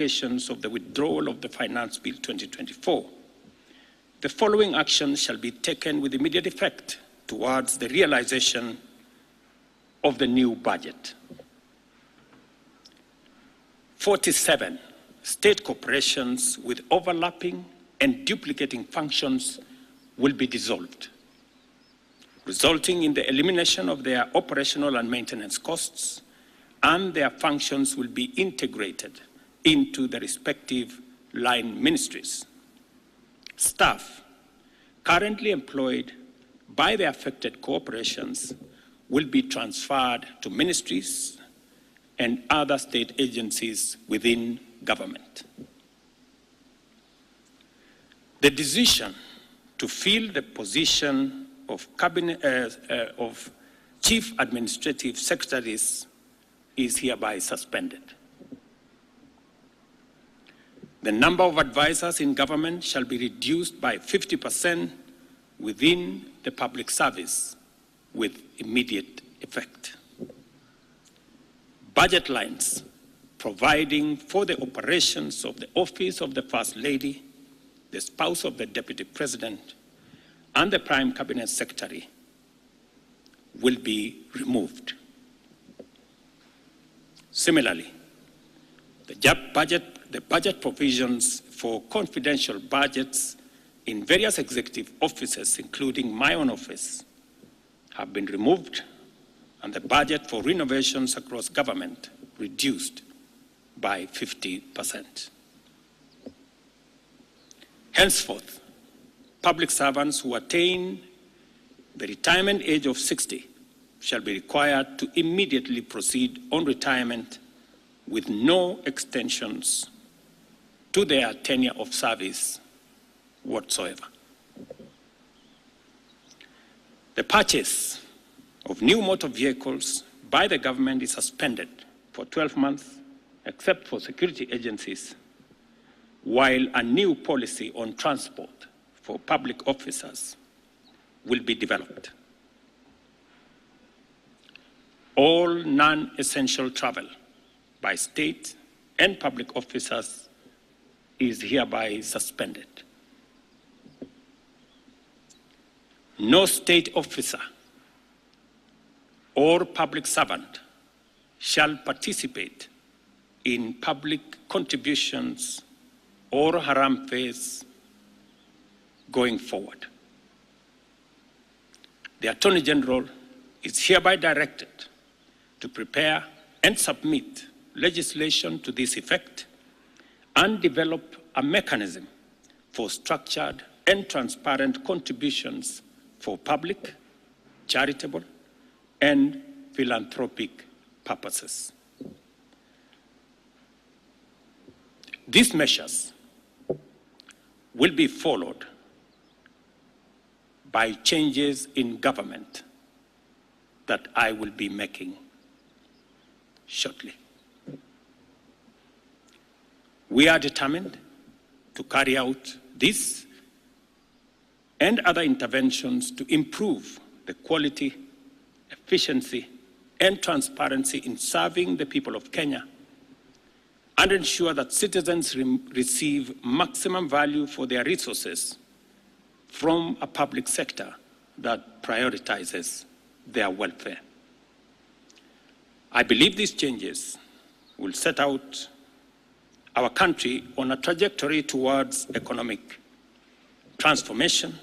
of the withdrawal of the Finance Bill 2024, the following actions shall be taken with immediate effect towards the realization of the new budget. 47 state corporations with overlapping and duplicating functions will be dissolved, resulting in the elimination of their operational and maintenance costs, and their functions will be integrated into the respective line ministries. Staff currently employed by the affected corporations will be transferred to ministries and other state agencies within government. The decision to fill the position of Chief Administrative Secretaries is hereby suspended. The number of advisors in government shall be reduced by 50% within the public service with immediate effect. Budget lines providing for the operations of the Office of the First Lady, the spouse of the Deputy President, and the Prime Cabinet Secretary will be removed. Similarly, the budget provisions for confidential budgets in various executive offices, including my own office, have been removed, and the budget for renovations across government reduced by 50%. Henceforth, public servants who attain the retirement age of 60 shall be required to immediately proceed on retirement with no extensions to their tenure of service whatsoever. The purchase of new motor vehicles by the government is suspended for 12 months, except for security agencies, while a new policy on transport for public officers will be developed. All non-essential travel by state and public officers is hereby suspended. No state officer or public servant shall participate in public contributions or haram phase going forward. The Attorney General is hereby directed to prepare and submit legislation to this effect and develop a mechanism for structured and transparent contributions for public, charitable, and philanthropic purposes. These measures will be followed by changes in government that I will be making shortly. We are determined to carry out this and other interventions to improve the quality, efficiency, and transparency in serving the people of Kenya and ensure that citizens receive maximum value for their resources from a public sector that prioritizes their welfare. I believe these changes will set out our country on a trajectory towards economic transformation,